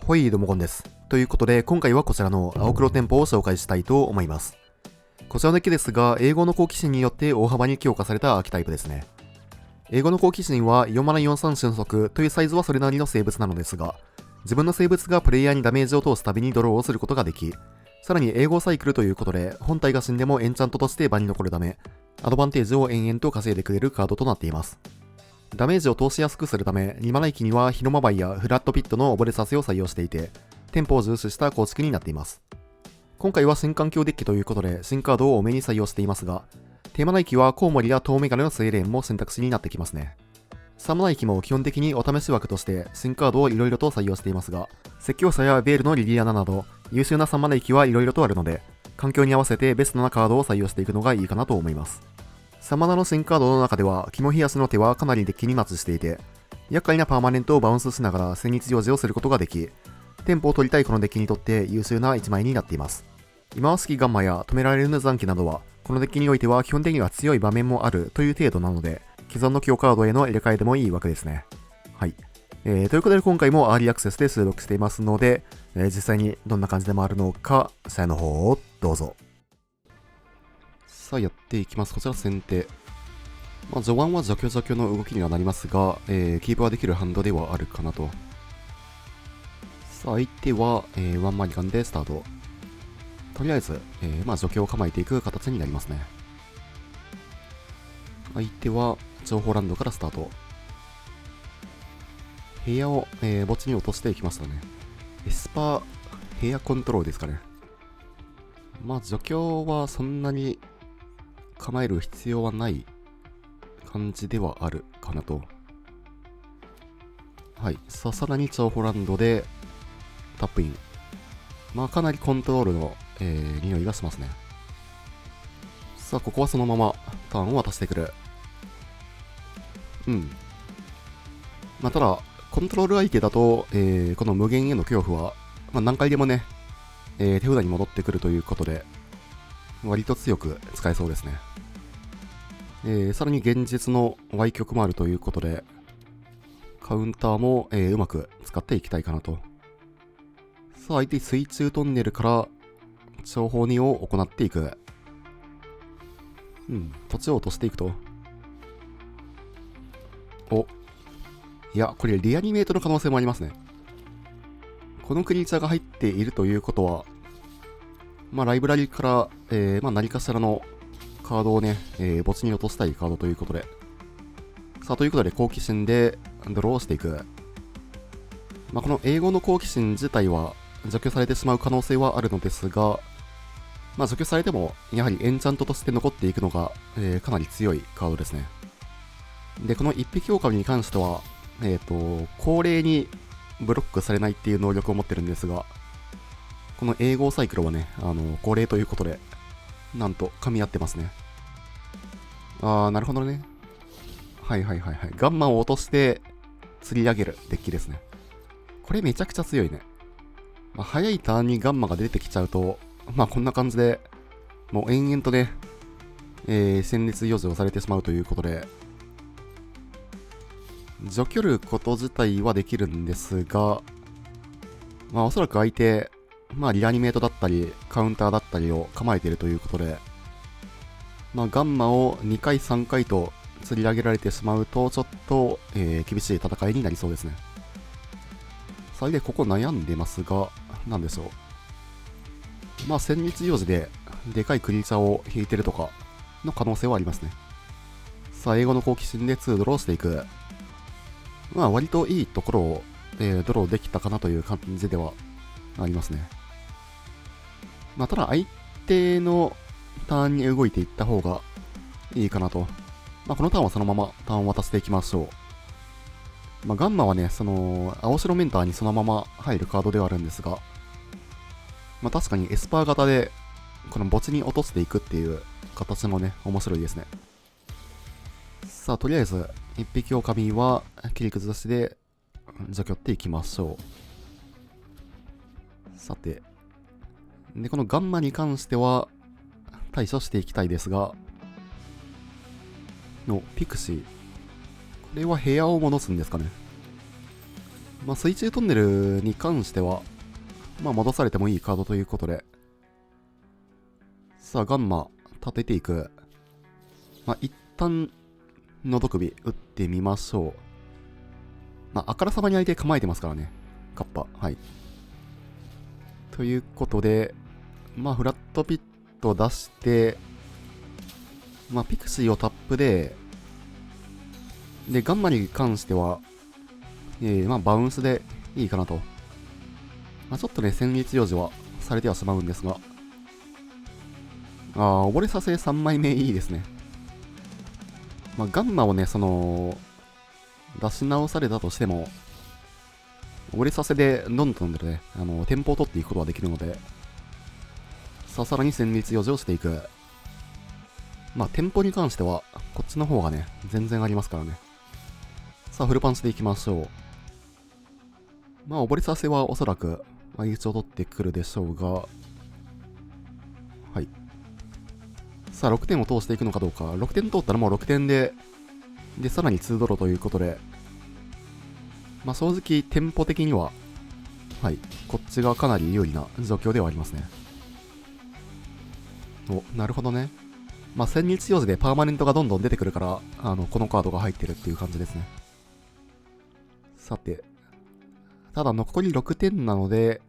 ほい、どうもこんです。ということで、今回はこちらの青黒店舗を紹介したいと思います。こちらのデッキですが、英語の好奇心によって大幅に強化されたアーキタイプですね。英語の好奇心は4743瞬速というサイズはそれなりの生物なのですが、自分の生物がプレイヤーにダメージを通すたびにドローをすることができ、さらに英語サイクルということで、本体が死んでもエンチャントとして場に残るため、アドバンテージを延々と稼いでくれるカードとなっています。ダメージを通しやすくするため、2マナ域には広間バイやフラットピットの溺れさせを採用していて、テンポを重視した構築になっています。今回は新環境デッキということで、新カードを多めに採用していますが、テーマナ域はコウモリや遠メガネのセイレーンも選択肢になってきますね。3マナ域も基本的にお試し枠として新カードをいろいろと採用していますが、説教者やベールのリリアナなど優秀な3マナ域はいろいろとあるので、環境に合わせてベストなカードを採用していくのがいいかなと思います。3マナの新カードの中では、肝冷やしの手はかなりデッキにマッチしていて、厄介なパーマネントをバウンスしながら戦日常時をすることができ、テンポを取りたいこのデッキにとって優秀な1枚になっています。忌まわしきガンマや止められる残機などは、このデッキにおいては基本的には強い場面もあるという程度なので、既存の強カードへの入れ替えでもいいわけですね。はい。ということで今回もアーリーアクセスで収録していますので、実際にどんな感じで回るのか、試合の方をどうぞ。さあやっていきます。こちら先手。序盤は除去の動きにはなりますが、キープはできるハンドではあるかなと。さあ相手は、ワンマリガンでスタート。とりあえず、除去を構えていく形になりますね。相手は情報ランドからスタート。部屋を、墓地に落としていきましたね。エスパー、部屋コントロールですかね。除去はそんなに構える必要はない感じではあるかなと。はい。さらに情報ランドでタップイン。かなりコントロールの、匂いがしますね。さあ、ここはそのままターンを渡してくる。ただ、コントロール相手だと、この無限への恐怖は、何回でもね、手札に戻ってくるということで、割と強く使えそうですね。さらに現実の Y 極もあるということで、カウンターも、うまく使っていきたいかなと。さあ、相手水中トンネルから情報2を行っていく。土地を落としていくと。いや、これリアニメートの可能性もありますね。このクリーチャーが入っているということは、ライブラリから、何かしらのカードをね、墓地に落としたいカードということで。さあ、ということで、好奇心でドローしていく。この英語の好奇心自体は除去されてしまう可能性はあるのですが、除去されても、やはりエンチャントとして残っていくのが、かなり強いカードですね。で、この一匹狼に関しては、高齢にブロックされないっていう能力を持ってるんですが、この英語サイクルはね、高齢ということで、なんと噛み合ってますね。なるほどね。はい。ガンマを落として釣り上げるデッキですね。これめちゃくちゃ強いね。早いターンにガンマが出てきちゃうと、こんな感じで、もう延々とね、戦慄余剰されてしまうということで、除去ること自体はできるんですが、おそらく相手、リアニメートだったり、カウンターだったりを構えているということで、ガンマを2回3回と釣り上げられてしまうと、ちょっと、厳しい戦いになりそうですね。それでここ悩んでますが、なんでしょう。戦日用時ででかいクリーチャーを引いてるとかの可能性はありますね。さあ、英語の好奇心で2ドローしていく。割といいところを、ドローできたかなという感じではありますね。ただ相手のターンに動いていった方がいいかなと。このターンはそのままターンを渡していきましょう。ガンマはね、その、青白メンターにそのまま入るカードではあるんですが、確かにエスパー型で、この墓地に落としていくっていう形もね、面白いですね。さあ、とりあえず、一匹狼は切り崩しで除去っていきましょう。さて。で、このガンマに関しては対処していきたいですが、ピクシー。これは部屋を戻すんですかね。水中トンネルに関しては、戻されてもいいカードということで、さあ、ガンマ、立てていく。一旦、のど首、打ってみましょう。あからさまに相手構えてますからね。カッパ。はい。ということで、フラットピット出して、ピクシーをタップで、ガンマに関しては、バウンスでいいかなと。ちょっとね、戦慄用事はされてはしまうんですが、溺れさせ3枚目いいですね。ガンマをね、出し直されたとしても、溺れさせでどんどんね、テンポを取っていくことができるので、さらに戦慄用事をしていく。テンポに関しては、こっちの方がね、全然ありますからね。さあ、フルパンチでいきましょう。溺れさせはおそらく、一応取ってくるでしょうが、はい。さあ、6点を通していくのかどうか。6点通ったらもう6点で、さらに2ドローということで、正直、テンポ的には、はい、こっちがかなり有利な状況ではありますね。なるほどね。戦慄用事でパーマネントがどんどん出てくるから、このカードが入ってるっていう感じですね。さて、ただ残り6点なので、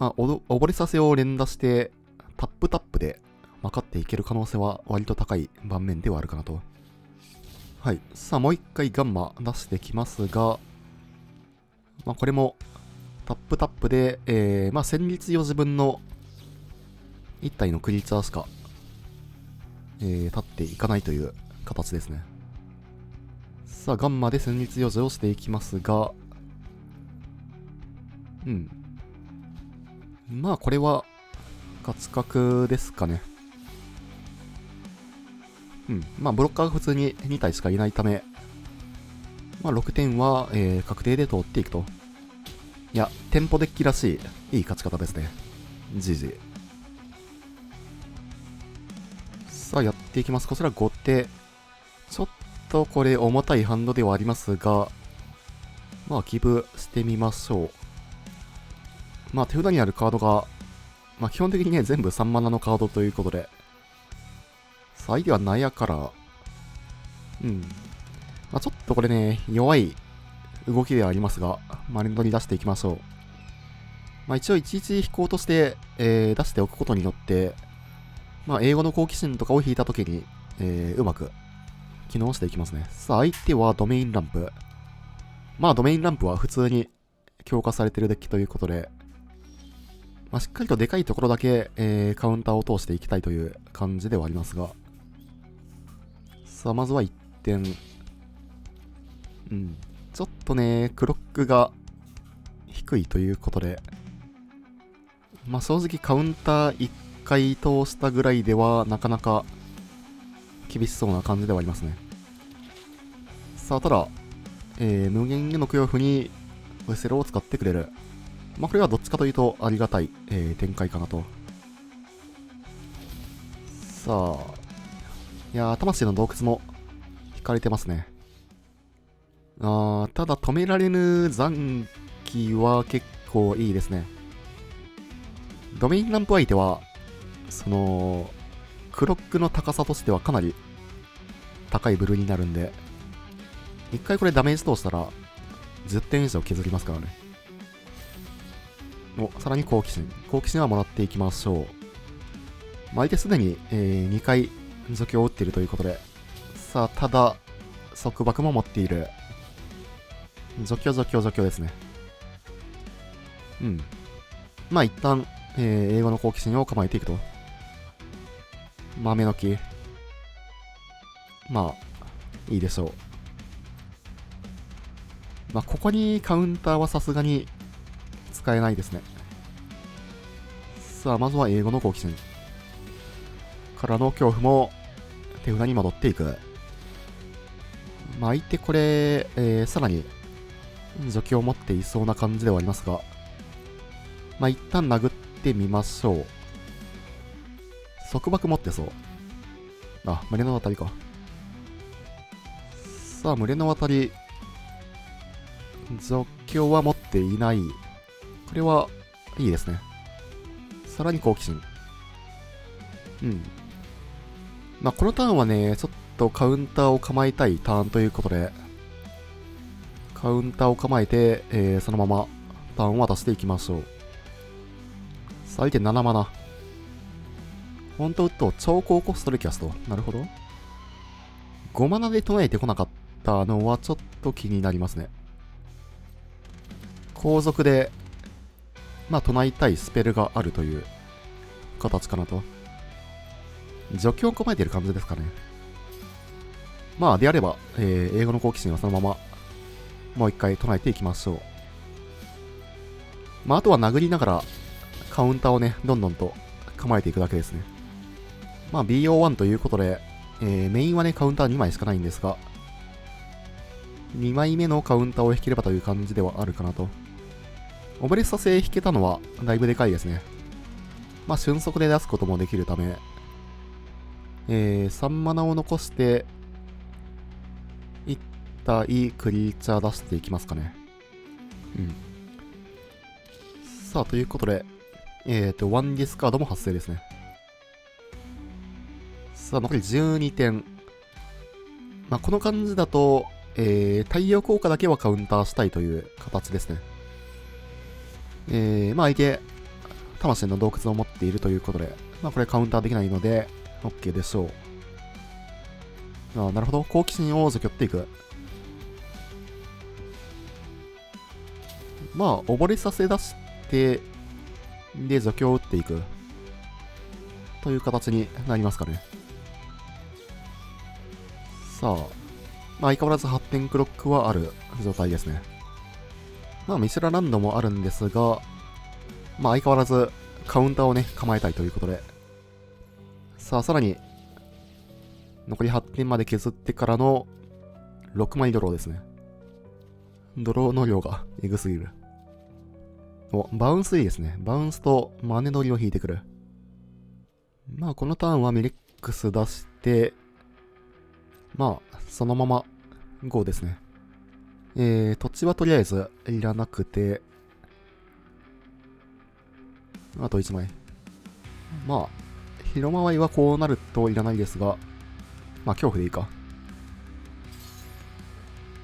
溺れさせを連打して、タップタップで分かっていける可能性は割と高い盤面ではあるかなと。はい。さあ、もう一回ガンマ出してきますが、これも、タップタップで、戦慄用事分の1体のクリーチャーしか、立っていかないという形ですね。さあ、ガンマで戦慄用事をしていきますが、これは、勝ち確ですかね。ブロッカーが普通に2体しかいないため、6点は、確定で通っていくと。いや、テンポデッキらしい、いい勝ち方ですね。GG。さあ、やっていきます。こちら後手。ちょっとこれ重たいハンドではありますが、ギブしてみましょう。手札にあるカードが、基本的にね、全部3マナのカードということで、相手はナヤから、ちょっとこれね、弱い動きではありますが、連動に出していきましょう。一応11飛行として、出しておくことによって、英語の好奇心とかを引いたときに、うまく機能していきますね。さあ、相手はドメインランプ。ドメインランプは普通に強化されてるデッキということで、しっかりとでかいところだけ、カウンターを通していきたいという感じではありますが。さあ、まずは1点。ちょっとね、クロックが低いということで、正直カウンター1回通したぐらいではなかなか厳しそうな感じではありますね。さあ、ただ、無限への供養符にウェセルを使ってくれる。これはどっちかというとありがたい、展開かなと。さあ、いやー、魂の洞窟も引かれてますね。ただ止められぬ残機は結構いいですね。ドメインランプ相手は、クロックの高さとしてはかなり高いブルーになるんで、一回これダメージ通したら10点以上削りますからね。さらに好奇心。好奇心はもらっていきましょう。相手すでに、2回除去を打っているということで、さあ、ただ、束縛も持っている。除去ですね。一旦、英語の好奇心を構えていくと。豆の木。いいでしょう。ここにカウンターはさすがに使えないですね。さあ、まずは英語の好奇心。からの恐怖も手札に戻っていく。相手これ、さらに除去を持っていそうな感じではありますが、一旦殴ってみましょう。束縛持ってそう。群れの渡りか。さあ、群れの渡り、除強は持っていない。これはいいですね。さらに好奇心。まあ、このターンはね、ちょっとカウンターを構えたいターンということで、カウンターを構えて、そのままターンを渡していきましょう。最低7マナ。本当と超高コストでキャスト。なるほど。5マナで唱えてこなかったのはちょっと気になりますね。後続で、まあ、唱えたいスペルがあるという形かなと。除去を構えている感じですかね。まあ、であれば、英語の好奇心はそのまま、もう一回唱えていきましょう。まあ、あとは殴りながら、カウンターをね、どんどんと構えていくだけですね。まあ、BO1 ということで、メインはね、カウンター2枚しかないんですが、2枚目のカウンターを引ければという感じではあるかなと。オブレッサ製引けたのは、だいぶでかいですね。まあ、瞬速で出すこともできるため、3マナを残して、1体クリーチャー出していきますかね。さあ、ということで、ワンディスカードも発生ですね。さあ、残り12点。まあ、この感じだと、太陽効果だけはカウンターしたいという形ですね。まあ、相手、魂の洞窟を持っているということで、まあ、これカウンターできないので、OK でしょう。なるほど。好奇心を除去っていく。まあ、溺れさせ出して、で、除去を打っていく。という形になりますかね。さあ、まあ、相変わらず発展クロックはある状態ですね。まあ、ミシュラランドもあるんですが、まあ、相変わらずカウンターをね、構えたいということで。さあ、さらに、残り8点まで削ってからの6枚ドローですね。ドローの量がエグすぎる。お、バウンスいいですね。バウンスとマネノリを引いてくる。まあ、このターンはミレックス出して、まあ、そのまま GO ですね。土地はとりあえずいらなくて、あと1枚。まあ、広回りはこうなるといらないですが、まあ、恐怖でいいか。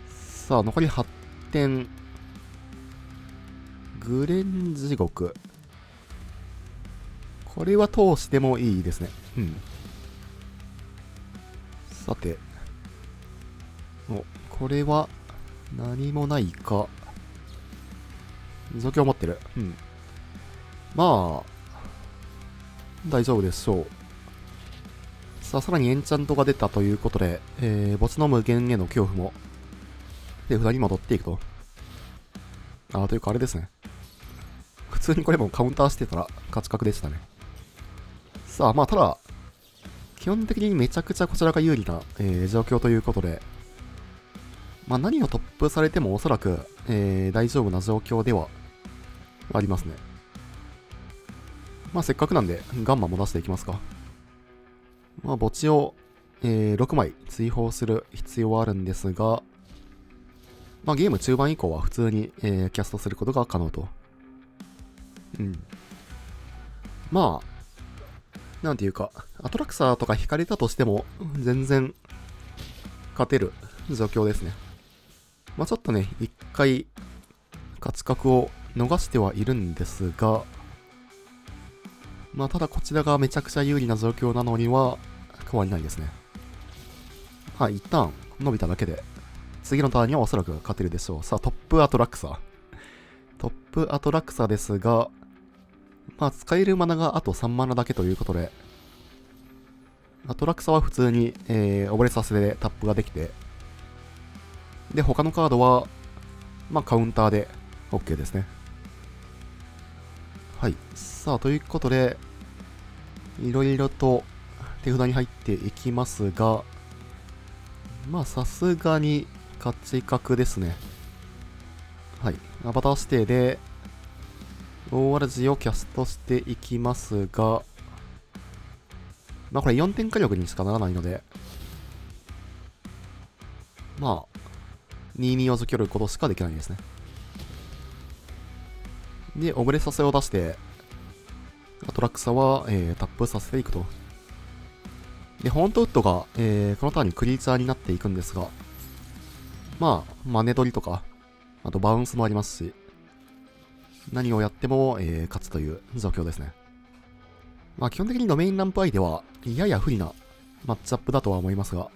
さあ、残り8点。グレン地獄。これは通してもいいですね。さて。これは何もないか。状況を持ってる。まあ、大丈夫でしょう。さあ、さらにエンチャントが出たということで、墓地の無限への恐怖も、手札に戻っていくと。というかあれですね。普通にこれもカウンターしてたら勝ち確でしたね。さあ、まあ、ただ、基本的にめちゃくちゃこちらが有利な、状況ということで、まあ、何をトップされてもおそらく、大丈夫な状況ではありますね。まあ、せっかくなんで、ガンマも出していきますか。まあ、墓地を、6枚追放する必要はあるんですが、まあ、ゲーム中盤以降は普通に、キャストすることが可能と。まあ、なんていうか、アトラクサーとか引かれたとしても、全然、勝てる状況ですね。まあちょっとね、一回、勝ち確を逃してはいるんですが、まあただこちらがめちゃくちゃ有利な状況なのには、変わりないですね。はい、一旦伸びただけで、次のターンにはおそらく勝てるでしょう。さあ、トップアトラクサー。トップアトラクサーですが、まあ使えるマナがあと3マナだけということで、アトラクサは普通に、溺れさせでタップができて、で、他のカードは、まあカウンターで OK ですね。はい。さあ、ということで、いろいろと手札に入っていきますが、まあさすがに勝ち確ですね。はい。アバター指定で、大わらじをキャストしていきますが、まあこれ4点火力にしかならないので、まあ、22を除去ることしかできないんですね。で、溺れさせを出して、トラックサは、タップさせていくと。で、ホーントウッドが、このターンにクリーチャーになっていくんですが、まあ、マネ取りとか、あとバウンスもありますし、何をやっても、勝つという状況ですね。まあ、基本的にドメインランプ相手は、やや不利なマッチアップだとは思いますが、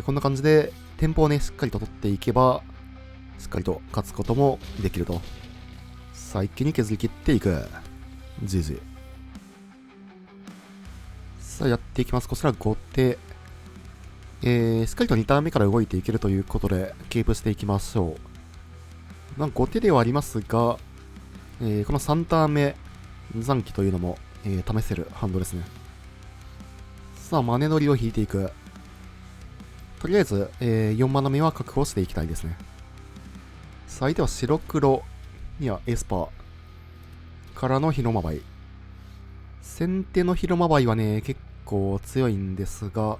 こんな感じで、テンポをね、しっかりと取っていけば、しっかりと勝つこともできると。さあ、一気に削り切っていく。GG。さあ、やっていきます。こちら後手。しっかりと2ターン目から動いていけるということで、キープしていきましょう。まあ、後手ではありますが、この3ターン目、残機というのも、試せるハンドですね。さあ、マネ乗りを引いていく。とりあえず、4マナ目は確保していきたいですね。さあ、相手は白黒にはエスパーからの広間バイ。先手の広間バイはね、結構強いんですが、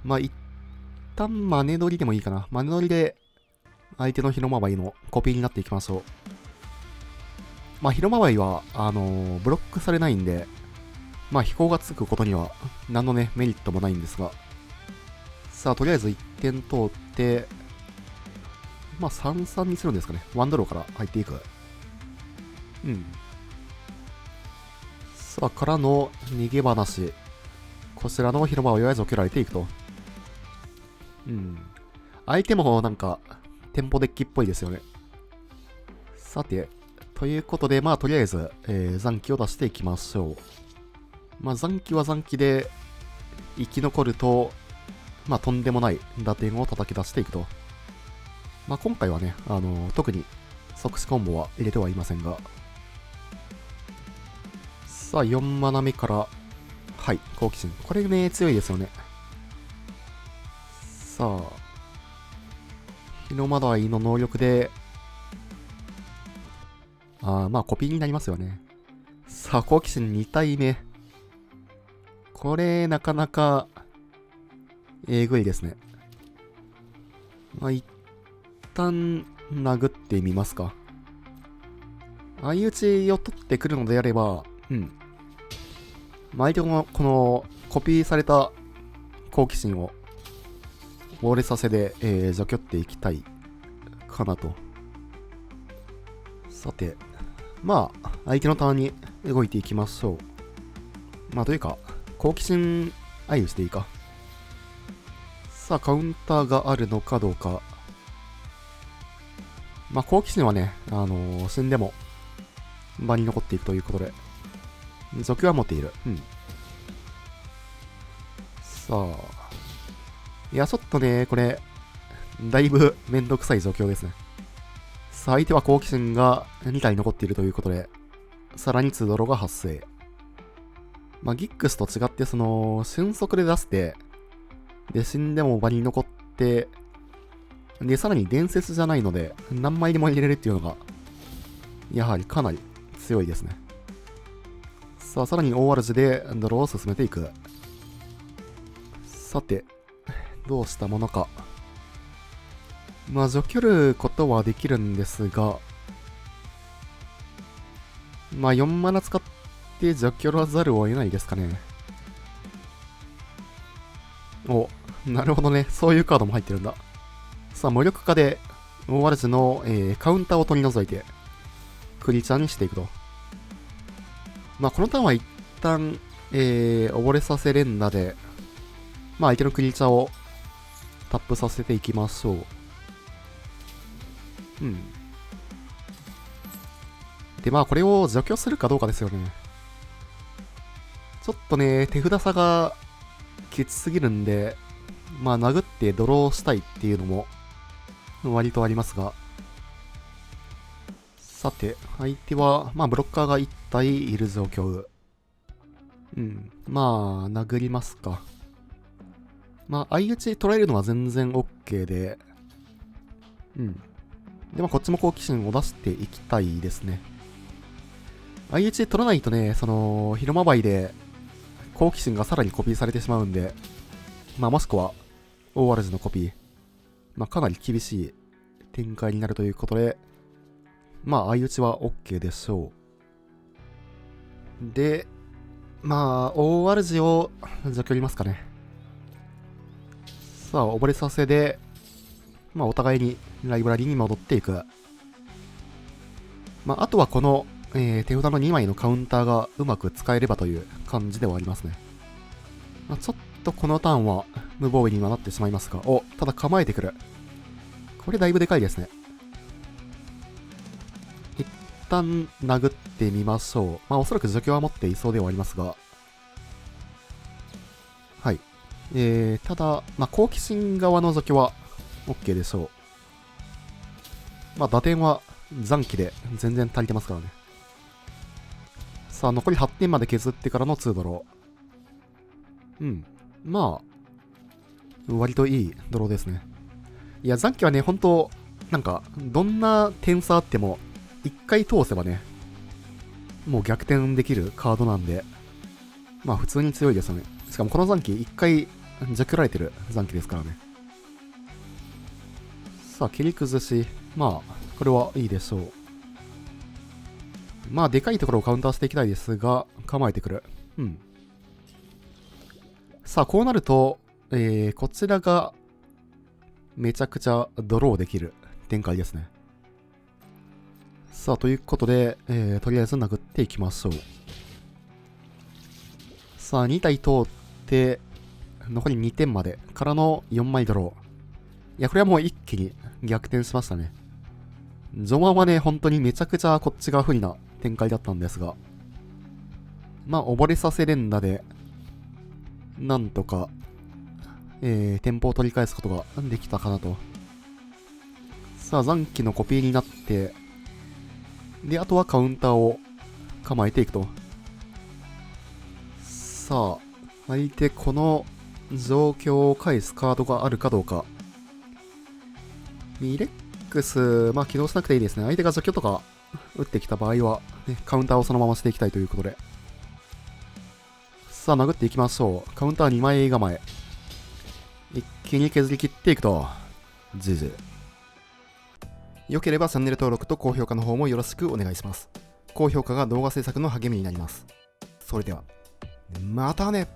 まあ、一旦マネ乗りでもいいかな。マネ乗りで相手の広間バイのコピーになっていきましょう。まあ、広間バイは、ブロックされないんで、まあ、飛行がつくことには何のね、メリットもないんですが、さあ、とりあえず1点通って、まあ、3-3にするんですかね。ワンドローから入っていく。うん。さあ、からの逃げ話。こちらの広場を弱いぞけられていくと。うん。相手もなんか、テンポデッキっぽいですよね。さて、ということで、まあ、とりあえず、残機を出していきましょう。まあ、残機は残機で、生き残ると、まあ、とんでもない打点を叩き出していくと。まあ、今回はね、特に即死コンボは入れてはいませんが。さあ、4マナ目から、はい、好奇心。これね、強いですよね。さあ、日の窓愛の能力で、まあ、コピーになりますよね。さあ、好奇心2体目。これ、なかなか、えぐいですね。まあ、一旦、殴ってみますか。相打ちを取ってくるのであれば、うん。まあ、相手のこのコピーされた好奇心を折れさせで、除去っていきたいかなと。さて、まあ、相手のターンに動いていきましょう。まあ、というか、好奇心相打ちでいいか。さあ、カウンターがあるのかどうか。まあ、好奇心はね、死んでも場に残っていくということで、除去は持っている。うん。さあ。いや、ちょっとね、これ、だいぶめんどくさい状況ですね。さあ、相手は好奇心が2体残っているということで、さらに2ドロが発生。まあ、ギックスと違って、瞬足で出して、で、死んでも場に残って、で、さらに伝説じゃないので、何枚でも入れれるっていうのが、やはりかなり強いですね。さあ、さらに大悪事でドローを進めていく。さて、どうしたものか。まあ、除去ることはできるんですが、まあ、4マナ使って除去らざるを得ないですかね。お、なるほどね。そういうカードも入ってるんだ。さあ、無力化で、大悪事の、カウンターを取り除いて、クリーチャーにしていくと。まあ、このターンは一旦、溺れさせ連打で、まあ、相手のクリーチャーをタップさせていきましょう。うん。で、まあ、これを除去するかどうかですよね。ちょっとね、手札差がきつすぎるんで、まあ、殴ってドローしたいっていうのも、割とありますが。さて、相手は、まあ、ブロッカーが1体いる状況。うん。まあ、殴りますか。まあ、相打ち取られるのは全然 OK で、うん。で、まあ、こっちも好奇心を出していきたいですね。相打ち取らないとね、広間バイで、好奇心がさらにコピーされてしまうんで、まあ、もしくは、大悪事のコピー。まあ、かなり厳しい展開になるということで、まあ、相打ちは OK でしょう。で、まあ、大主を除去りますかね。さあ、溺れさせで、まあ、お互いにライブラリに戻っていく。まあ、あとはこの、手札の2枚のカウンターがうまく使えればという感じではありますね。まあ、ちょっとこのターンは無防備にはなってしまいますが、お、ただ構えてくる。これだいぶでかいですね。一旦殴ってみましょう。まあ、おそらく除去は持っていそうではありますが。はい。ただ、まあ、好奇心側の除去は OK でしょう。まあ、打点は残機で全然足りてますからね。さあ、残り8点まで削ってからの2ドロー。うん。まあ、割といいドローですね。いや、残機はね、本当なんか、どんな点差あっても、1回通せばね、もう逆転できるカードなんで、まあ普通に強いですよね。しかもこの残機、1回除去られてる残機ですからね。さあ、切り崩し。まあ、これはいいでしょう。まあ、でかいところをカウンターしていきたいですが、構えてくる。うん。さあ、こうなると、こちらが、めちゃくちゃドローできる展開ですね。さあ、ということで、とりあえず殴っていきましょう。さあ、2体通って、残り2点までからの4枚ドロー。いや、これはもう一気に逆転しましたね。序盤はね、本当にめちゃくちゃこっちが不利な展開だったんですが、まあ、溺れさせ連打で、なんとか、テンポを取り返すことができたかなと。さあ、残機のコピーになって、で、あとはカウンターを構えていくと。さあ、相手この状況を返すカードがあるかどうか。ミレックス、まあ起動しなくていいですね。相手が除去とか打ってきた場合は、ね、カウンターをそのまましていきたいということで。さあ、殴っていきましょう。カウンター2枚構え。一気に削り切っていくと。じじ。良ければチャンネル登録と高評価の方もよろしくお願いします。高評価が動画制作の励みになります。それでは、またね。